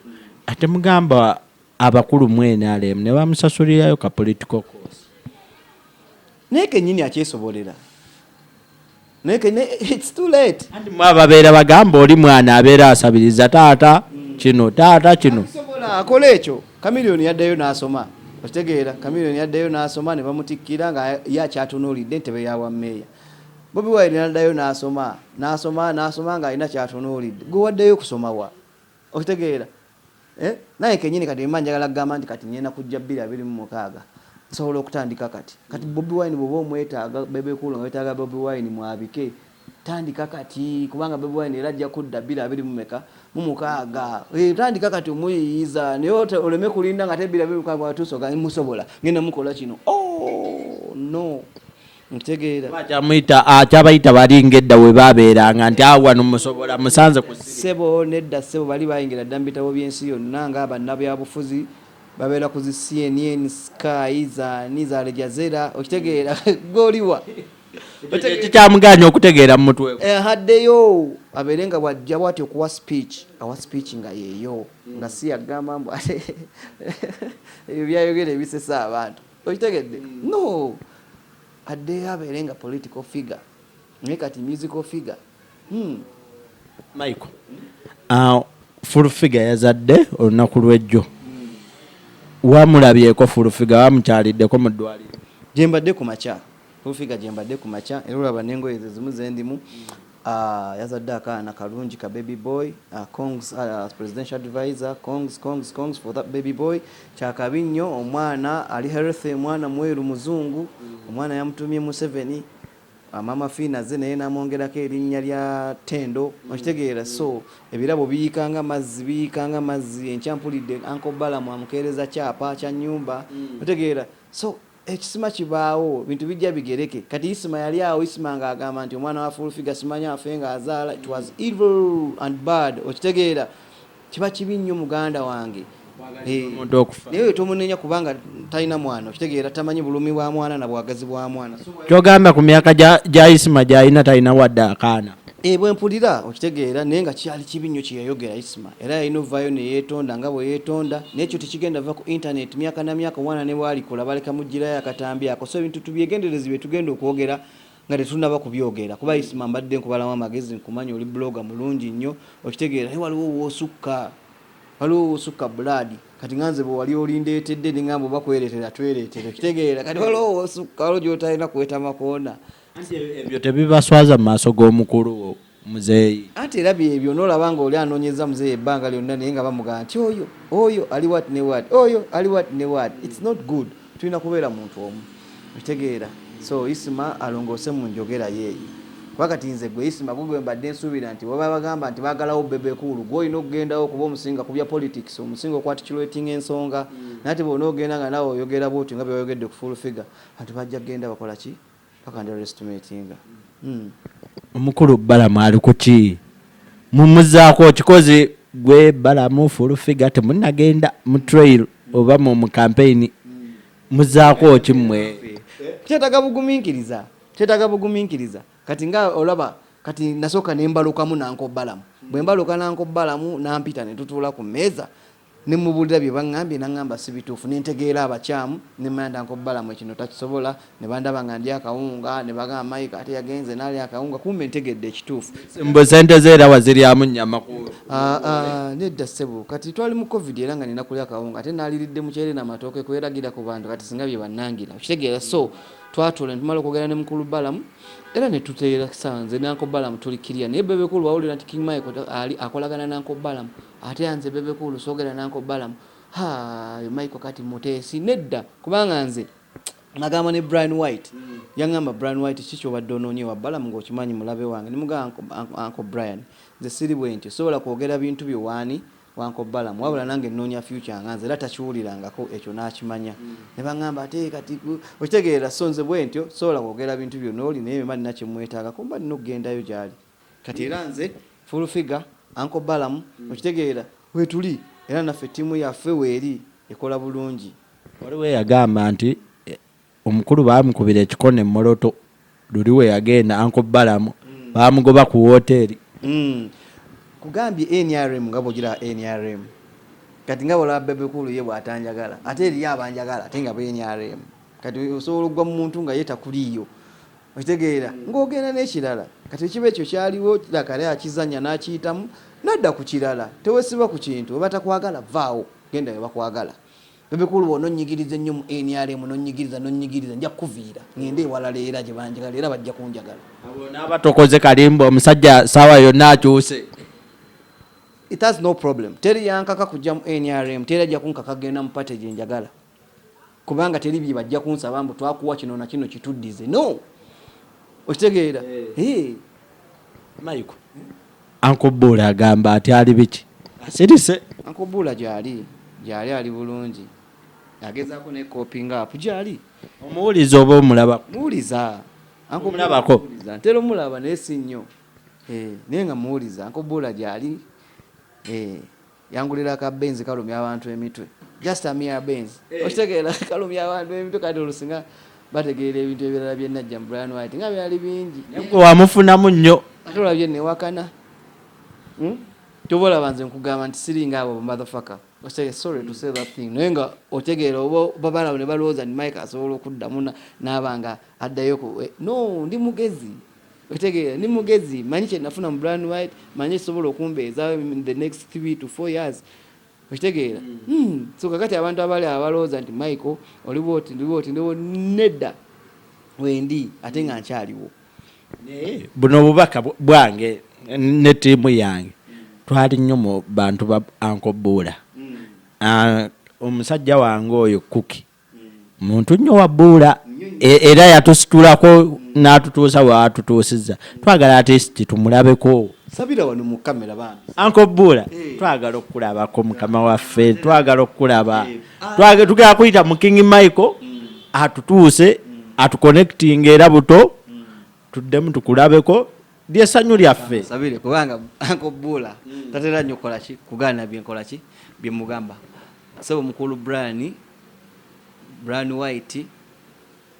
ate mugamba abakulu mu NRM ne bamusasulirayo ka political course naye kennyini akyesobolera it's too late anti mwababeera bagamba oli mwana abeera asabiriza taata kino akola ekyo Chameleone yaddayo n'asoma okitegeera Chameleone yaddayo n'asoma ne bamutikkira nga yakyatunuulidde entebe yawa mmeeya Bobi Wine yaddayo n'asoma nga alina kyatunuulidde gwe waddeyo kusoma wa okitegeera naye kennyini kati mba njagala kugamba nti kati nyenda kujja 2026 nsobola okutandika kati Bobi Wine bw'oba omwetaaga Bebe Cool nga wetaaga Bobi Wine mwabike tandika kati kubanga Bobi Wine era ajja kudda 2026 tandika kati omuyiyiza naye oleme kulinda nga te 2026 watuusoka musobola ngenda mukola kino no ntegeera kyabayita balinga edda we babeeranga nti wano musobola musanze ku ssebo nedda ssebo bali bayingira dda mu bitabo by'ensi yonna ng'abannabyabufuzi babeera ku zi CNN Sky za Al Jazeera okitegeera goliwa kikyamuganya okutegeera mu mutwe haddeyo abeere nga bwajja bwati okuwa speech nga yeeyo nga si yagamba mbu ate ebyo byayogera ebisesa abantu okitegedde no addeyo abeere nga political figure naye kati musical figure Michael full figure yazadde olunaku lw'ejjo wamulabyeko full figure wamukyaliddeko mu ddwaliro gyembadde ku makya full figure gyembadde ku makya era olaba n'engoye ze zimu zendimu yazadde akaana kalungi ka baby boy Kongs presidential advisor Kongs for that baby boy kyakabi nnyo omwana ali healthy mwana mweru muzungu omwana yamutumye Museveni mama Fina ze naye namwongerako erinnya lya Tendo okitegeera so ebirabo biyikanga mazzi enchampulidde Uncle Balamu amukeereza kyapa kya nyumba otegeera so ekisima kibaawo bintu bijja bigereke kati Isima yali awo Isima nga agamba nti omwana wa full figure simanya afe nga azaala it was evil and bad okitegeera kiba kibi nnyo muganda wange naye tomunenya kubanga talina mwana okitegeera tamanyi bulumi bwa mwana na bwagazi bwa mwana kyogamba ku myaka gya Isima gyalina talina wadde akaana bwe mpulira okitegeera naye nga kyali kibi nnyo kyeyayogera Isima era yalina ovaayo ne yeetonda nga bwe yeetonda n'ekyo tekigenda va ku internet myaka na myaka omwana ne bwalikula baleka mugirayo akatambi ako so ebintu tubyegenderezi bye tugenda okwogera nga tetunaba kubyogera kuba Isima mbadde nkubalamu amagezi nkumanya oli bloga mulungi nnyo okitegeera naye waliwo woosukka blood kati nganze bwe wali olindeetedde ningamba oba kwereetera twereetere okitegeera kati waliwo woosukka waliwo gy'otalina kuweta makoona ebyo tebibaswaza mu maaso g'omukulu muzeeyi anti era byebyo n'olaba nga oli anoonyeza muzeeyi ebbanga lyonna naye nga bamugamba nti oyo ali wat ne wat oyo ali wat ne wat it's not good tulina kubeera muntu omu okitegeera so Isima alongoose mu njogera yeeyi kuba kati nze gwe Isima gwe mbadde nsuubira nti waba bagamba nti baagalawo Bebe Cool gw'olina okugendawo okuba omusinga ku bya politics omusinga okwatikuletinga ensonga naye ate bw'ona ogenda nga nawe oyogera bwoti nga byebayogedde ku full figure anti bajja kgenda bakola ki paka underestimatinga omukulu Balamu ali ku ki mumuzaako kikozi gwe balamu full figure temunagenda mu trail oba mu campaign muzaako kimwe kyetaga bugumiikiriza kati nga olaba kati nasooka nembalukamu nanko balamu bwe mbaluka nanko balamu nampita ne tutuula ku mmeeza ne mubuulira bye baŋŋambye naŋŋamba si bituufu nentegeera abakyamu ne manda nko balamu ekino takisobola ne bandaba nga ndi akawunga ne bagamba Mike ate yagenze n'ali akawunga kumbe ntegedde ekituufu mbu sente ze era waziryamu nnyama nedda ssebo kati twali mu covid era nga nina kulya akawunga ate naaliridde mukyere n'amatooke kweragira ku bantu kati singa bye bannangira okitegeera so twatula ne tumala okwogera ne mukulu balamu era ne tuteera sanze nanko balamu tulikirya naye bebekulu wawulira nti King Michael ali akolagana nanko balamu ate yanze bebekulu soogera nanko balamu Michael kati muteesi nedda kubanga nze nagamba ne Brian White yaŋŋamba Brian White kiki obadde onoonye wa balamu ng'okimanyi mulabe wange nimugamba Uncle Brian nze siri bwe nti osobola kwogera bintu bye waani wanko balamu wabula nange nnoonya future nga nze era takiwulirangako ekyo n'akimanya ne baŋŋamba ate kati okitegeera so nze bwe ntyo sobola kwogera bintu byonna oli naye mba nina kyemwetaaga kumba nina okugendayo gy'ali kati era nze full figure Uncle balamu okitegeera wetuli era naffe ttiimu yaffe weeri ekola bulungi waliwo yagamba nti omukulu baamukubira ekikone moloto luli we yagenda Uncle balamu baamugoba ku woteeri kugambye NRM nga bwogira NRM kati nga bola bebekulu ye bwatanjagala ate eri abanjagala ate nga NRM kati osobola ogwa mu muntu nga yetakuliyo okitegeera ng'ogenda n'ekirala kati ekiba ekyo kyaliwo kidakale akizanya n'akiyitamu nadda ku kirala tewesiba ku kintu oba takwagala vaawo genda we bakwagala bebekulu bona onyigiriza ennyo mu NRM nonyigiriza nja kuviira ngende ewalala era gye banjagala era bajja kunjagala abo n'abatokoze kalimba omusajja saawa yonna akyuse. It has no problem. Teri yankaka kujja mu NRM, teri ajja kunkaka genda mu party gye njagala. Kubanga teri bye bajja kunsaba mbu twakuwa kino na kino kituddize. No. Okitegeera? Maiko. Uncle Bula agamba ati ali biki? Asirise. Uncle Bula gyali ali bulungi. Yagezaako ne coping up gyali. Omuwuliza oba omulaba? Muwuliza. Uncle mulabako. Ntero mulaba naye si nnyo. Naye nga muwuliza. Uncle Bula gyali. Yangulira ka Benz kalumya abantu emitwe. Just a mere Benz. Okitegeera kalumya abantu emitwe kati olusinga bategeera ebintu ebirala bye najja Brian White nga byali bingi. Neko wamufunamu nnyo. Ate olabye ne wakana. Tobola banze nkugamba nti siringa abo motherfucker. Okitegeera sorry to say that thing. Naye nga otegeera oba babala ne balooza ni Mike asobola okuddamu n'abanga addayo ku no ndi mugezi. Okitegeera ni mugezi manyi kye nafuna mu Brian White manyi sobola okumbeeza in the next 3 to 4 years. Okitegeera so kakati abantu abali abalooza nti Michael oliwo ndiwo nedda wendi ate nga nkyaliwo. Buno bubaka bwange ne tiimu yange twali nnyo mu bantu ba Uncle Bula. Omusajja wange oyo Kuki muntu nnyo wa Bula era yatusitulako n'atutuusa watutuusizza twagala artist tumulabeko. Sabira wano mu kamera bambi. Uncle Bula twagala okulabako mukama waffe twagala okulaba tugenda kuyita mu King Michael atutuuse atuconnecting era buto tuddemu tukulabeko lyessanyu lyaffe. Sabire kubanga Uncle Bula tatera nnyo kola ki kugaana byenkola ki bye mugamba sebo mukulu Brian White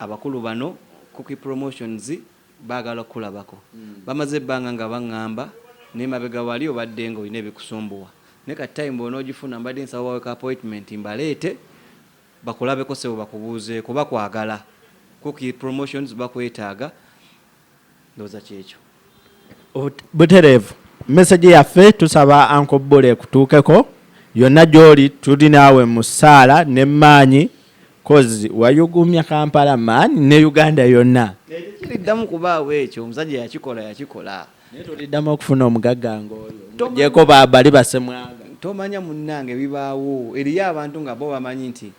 abakulu bano Cookie Promotions baagala kulabako bamaze ebbanga nga baŋŋamba ne mabega wali obadde nga olina ebikusumbuwa ne kati time bw'onoogifuna mbadde nsaba ka appointment mbaleete bakulabeko sebo bakubuuzeeko bakwagala Cookie Promotions bakwetaaga ndowooza kyekyo. Butereevu message yaffe tusaba Uncle Bula ekutuukeko yonna gy'oli tuli naawe mu ssaala n'emmaanyi kozi wayugumya Kampala maani ne Uganda yonna. Kiriddamu kubaawo ekyo omusajja yakikola. Naye tuliddamu okufuna omugagga ng'oyo gyeko bali basemwaga. Tomanya munnange bibaawo eriyo abantu nga bo bamanyi nti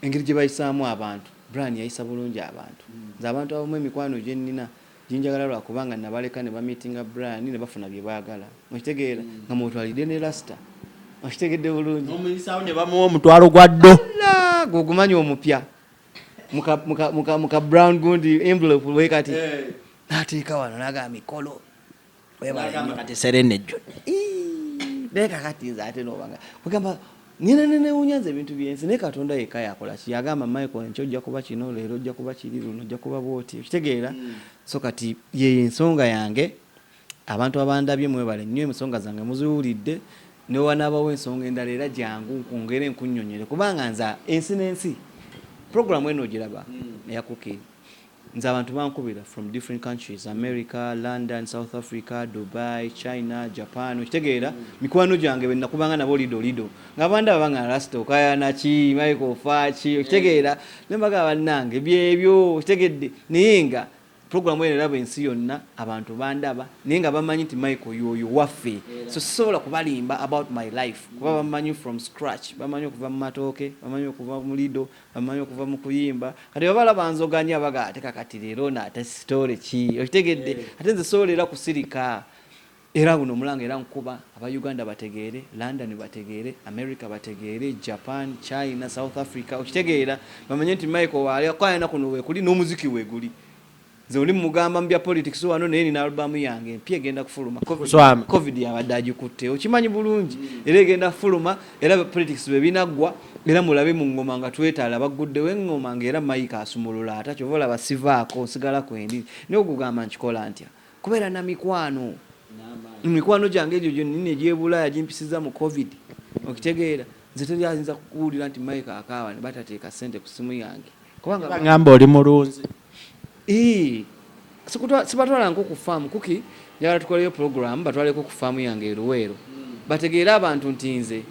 engeri gye bayisaamu abantu Brian yayisa bulungi abantu. Nze abantu abamu emikwano gye nnina jinjagala lwakubanga nabaleka ne bamitinga Brian ne bafuna bye baagala. Okitegeera nga mutwalidde ne Rasta. Okitegedde bulungi. Omuyisaawo ne bamuwa omutwalo gwa ddo. Gugumanya omupya. Muka brown gundi envelope we kati. Nateeka wano naga mikolo. Webale kati serene jjo. Deka kati nze ate nobanga. Kugamba nene unyanze ebintu byensi ne Katonda yeka yakola ki yagamba Michael ncho ojja kuba kino leero ojja kuba kiri luno ojja kuba bwoti okitegeera so kati ye ensonga yange abantu abandabye mwebale nnyo ensonga zange muziwulidde ne wanaabawo ensonga endala era jangu nkwongere nkunnyonnyole kubanga nza ensi n'ensi program eno ogiraba eyakuke nze abantu bankubira from different countries America, London, South Africa, Dubai, China, Japan okitegeera mikwano gyange bwe nakubanga nabo lido ng'abandi abanga rasto kaya naki Michael Fachi okitegeera nembaga bannange byebyo okitegedde naye nga program eno eraba ensi yonna abantu bandaba naye nga bamanyi nti Michael yoyo waffe so sisobola kubalimba about my life kuba bamanyi from scratch bamanyi okuva mu matooke bamanyi okuva mu lido bamanyi okuva mu kuyimba kati babalaba nzoganya baga ate kakati leero naate story ki okitegedde ate nze sobola era kusirika era guno mulanga era nkuba aba-Uganda bategeere London bategeere America bategeere Japan, China, South Africa okitegeera bamanyi nti Michael wali akwayana kuno wekuli n'omuziki weguli nze oli mugamba mbya politics wano naye nina albamu yange mpya egenda kufuluma covid yabadde agikutte okimanyi bulungi era egenda kufuluma era politics bwe binaggwa era mulabe mu ngoma nga twetaala baguddewo engoma ng'era Mike asumulula ata kyova olaba sivaako nsigala kwendi naye okugamba nkikola ntya kubeera na mikwano gyange egyo gyonnina egyebulaya gimpisiza mu covid okitegeera nze teri ayinza kukuwulira nti Mike akaawa ne batateeka ssente ku simu yange kubanga bagamba oli mulunzi sibatwala nko ku farm kuki njagala tukoleyo program batwaleko ku farm yange eruweero bategeera abantu nti nze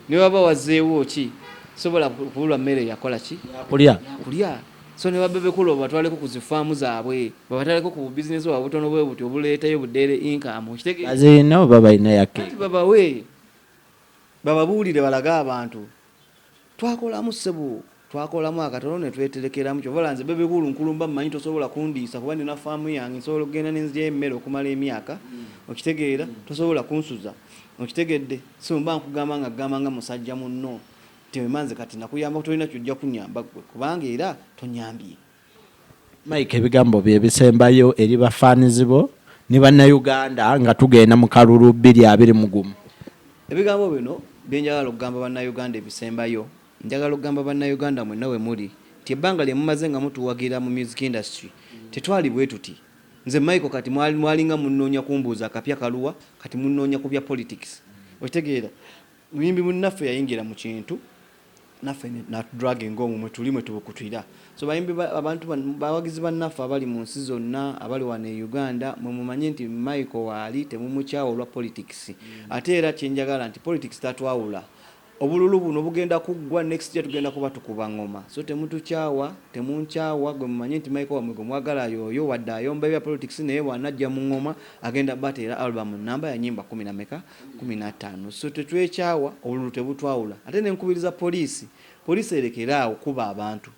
ne baba wazeewo ki sobola kubulwa mmere yakola ki kulya so ne babebe kulo batwaleko ku zifaamu zaabwe babataleko ku business bwa butono bwe buti obuleetayo budere income okitegeera azino baba ina yake baba buulire balaga abantu twakolamu sebo twakolamu akatono ne tweterekeramu kyovola nze bebe kulu nkulumba mmanyi tosobola kundiisa kuba nina faamu yange nsobola okugenda n'enzija emmere okumala emyaka okitegeera tosobola kunsuza okitegedde so mba nkugamba nga musajja munno tewemanze kati nakuyamba tolina kyojja kunyamba gwe kubanga era tonyambye Mike ebigambo bye bisembayo eri bafaanizi bo ne bannayuganda nga tugenda mu kalulu 2020 ebigambo bino byenjagala okugamba bannayuganda ebisembayo njagala okugamba bannayuganda mwenna we muli ti ebbanga lye mumaze nga mutuwagira mu music industry tetwali bwe tuti nze Michael kati mwalinga munnoonya kumbuuza akapya kaluwa kati munnoonya ku bya politics okitegeera muyimbi munnaffe yayingira mu kintu naffe natudrage ng'omwo mwe tuli mwe tubukutwira so bayimbi abantu bawagizi bannaffe abali mu nsi zonna abali wano e Uganda mwe mumanye nti Michael waali temumukyawa olwa politics ate era kyenjagala nti politics tatwawula obululu buno bugenda kuggwa next year tugenda kuba tukuba ngoma so temutukyawa temunkyawa gwe mumanye nti Michael wamwe gwe mwagala yoyo wadde ayomba ebya politics naye bwanajja mu ngoma agenda bateera album namba ya nyimba 15 so tetwekyawa obululu tebutwawula ate nenkubiriza polisi erekeraawo kuba abantu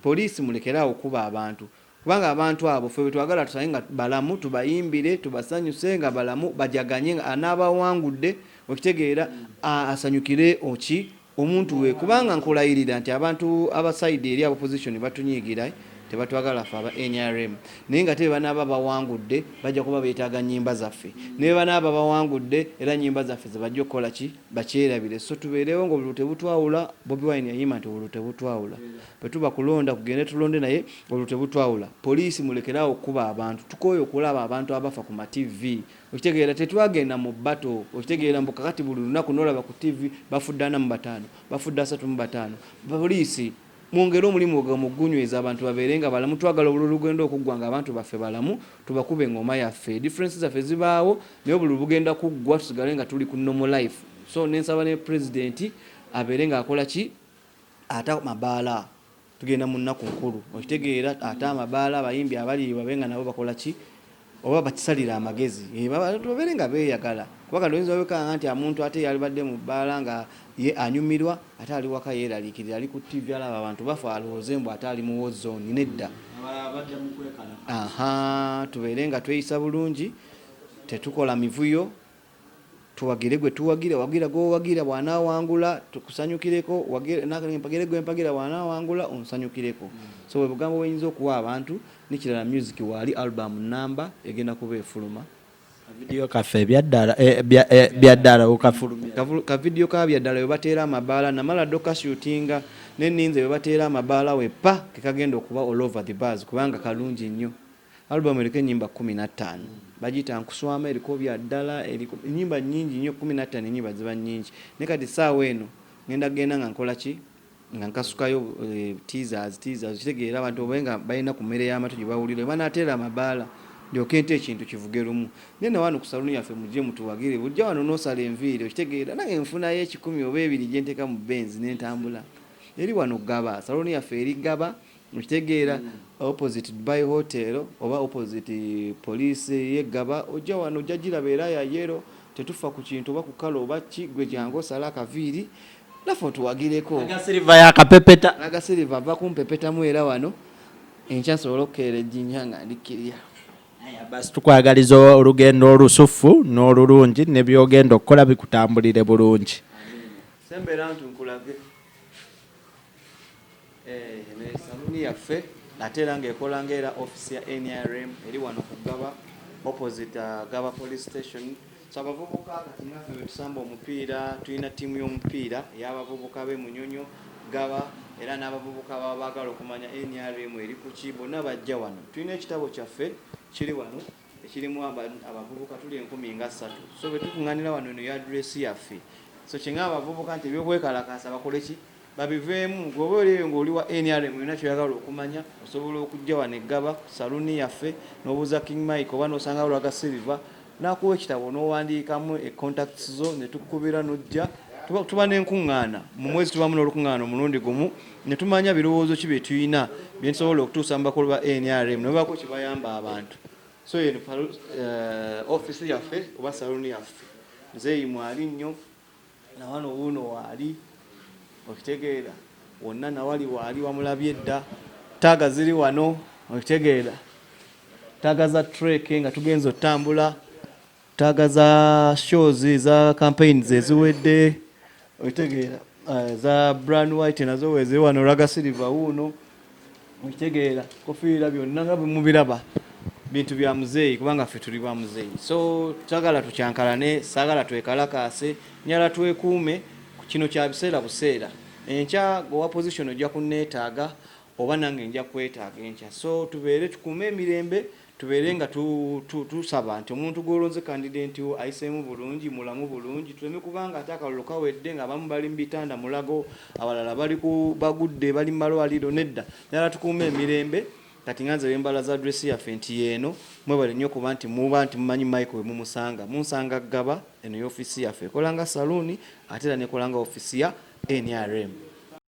polisi mulekeraawo kuba abantu kubanga abantu abo ffe betwagala tusaye nga balamu tubayimbire tubasanyuse nga balamu bajaganye anaabawangudde okitegeera asanyukire oki omuntu we kubanga nkulayirira nti abantu abasaidi eri opposition batunyigira tebatwagala ffe aba NRM naye nga tebe banaaba bawangudde bajja kuba beetaaga nnyimba zaffe naye banaaba bawangudde era nnyimba zaffe ze bajja okukola ki bakyerabire so tubeerewo ng'obululu tebutwawula Bobi Wine yayima nti obululu tebutwawula bwe tuba kulonda kugende tulonde naye obululu tebutwawula poliisi mulekeraawo okuba abantu tukooye okulaba abantu abafa ku ma TV okitegeera tetwagenda mu bato okitegeera mbu kakati buli lunaku n'olaba ku TV bafudde 4 mu 5 bafudde 3 mu 5 poliisi mwongere omulimu gwa mugunyweza abantu babeerenga balamu twagala obululu genda okuggwa nga abantu baffe balamu tubakube engoma yaffe differences zaffe zibaawo naye obululu bugenda kuggwa tusigale nga tuli ku normal life so nensaba ne president abeerenga akola ki ata mabaala tugenda mu nnaku nkulu okitegeera ata amabaala abayimbi abali babenga nabo bakola ki oba bakisalira amagezi babeerenga beeyagala kubanga ndoyinza wekanga nti omuntu ate yalibadde mu bbaala nga ye anyumirwa ate ali waka yeeraliikirira ali ku TV alaba abantu bafa alowooze mbu ate ali mu wozone nedda tubeere nga tweyisa bulungi tetukola mivuyo tuwagire gwe tuwagire wagira gwowagira bw'anaawangula tukusanyukireko empagire gwe empagira bw'anaawangula onsanyukireko so bwe bugambo bwenyinza okuwa abantu nekirala music waali album namba egenda kuba efuluma video kaffe byaddala okafulumya ka video ka byaddala we bateera amabaala namala doka shootinga neninze we bateera amabaala wepa kekagenda okuba all over the bars kubanga kalungi nnyo. Album eriko ennyimba 15 bagiyita nkuswama eriko byaddala eriko ennyimba nnyingi nnyo 15 ennyimba ziba nnyingi ne kati saawa eno ngenda genda nga nkola ki nga nkasukayo teasers kitegeera abantu obenga balina ku mmere y'amatu gye bawulira banaateera amabaala lyokente ekintu kivuge lumu nene wano ku saluni yaffe mujje mutuwagire bujja wano n'osala enviiri okitegeera nange nfunayo 10 oba 2 gye nteeka mu benzi n'entambula eri wano Gaba saluni yaffe eri Gaba okitegeera opposite Dubai Hotel oba opposite police ye Gaba ojja wano ojja giraba era ya yero tetufa ku kintu oba ku kalo oba kigwe jangu osala akaviiri naffe tuwagireko agasilva yakapepeta agasilva ava kumpepetamu era wano enkya nsobola okukeera ejjinja nga ndikkirya. Basi tukwagaliza olugendo olusufu n'olulungi ne byogenda okukola bikutambulire bulungi. Sembera ntu nkulage ne saluni yaffe ate era ng'ekola ng'era office ya NRM eri wano ku Gaba opposite Gaba police station. So abavubuka kati naffe bwe tusamba omupiira tulina ttiimu y'omupiira ey'abavubuka b'e Munyonyo Gaba era n'abavubuka baba baagala okumanya NRM eri ku ki bonna bajja wano. Tulina ekitabo kyaffe kiri wano ekirimu abavubuka tuli 13,000 so bwe tukuŋŋaanira wano eno address yaffe so kyenga abavubuka nti ebyokwekalakaasa bakole ki babiveemu gwoba oliyo ng'oli wa NRM olina kyoyagala okumanya osobola okujja wano eGaba saluni yaffe n'obuuza King Mike oba n'osanga lwaga Silver n'akuwa ekitabo n'owandiikamu contacts zo ne tukubira n'ojja tuba n'enkuŋŋaana mu mwezi tubamu n'olukuŋŋaana omulundi gumu ne tumanya birowoozo ki bye tulina bye nsobola okutuusa mu bakulu ba NRM ne babaako kye bayamba abantu. So eno office yaffe oba saluni yaffe nzeeyi mwali nnyo na wano wuuno waali okitegeera wonna nawali waali wamulabye dda taaga ziri wano okitegeera taaga za trek nga tugenza otambula taaga za shows za campaigns eziwedde okitegeera za brand white nazo weze wano raga silver wuuno okitegeera kofiira byonna nga bimubiraba bintu bya muzeeyi kubanga ffe tuli bwa muzeeyi so twagala tukyankalane saagala twekalakaase nyala twekuume kino kya biseera buseera enkya gowa position ojja kunneetaaga oba nange nja kwetaaga enkya so tubeere tukuume emirembe tubeere nga tusaba nti omuntu gw'olonze candidate wo ayiseemu bulungi mulamu bulungi tuleme kubanga ate akalulu kawedde nga abamu bali mu bitanda mulago abalala bali bagudde bali mu malwaliro nedda nyala tukuume emirembe kati nganze wembala za address yaffe nti yeeno mwebale nnyo kuba nti mumanyi Michael we mumusanga munsanga Gaba eno y'office yaffe ekolanga saluni ate era nekolanga office ya NRM.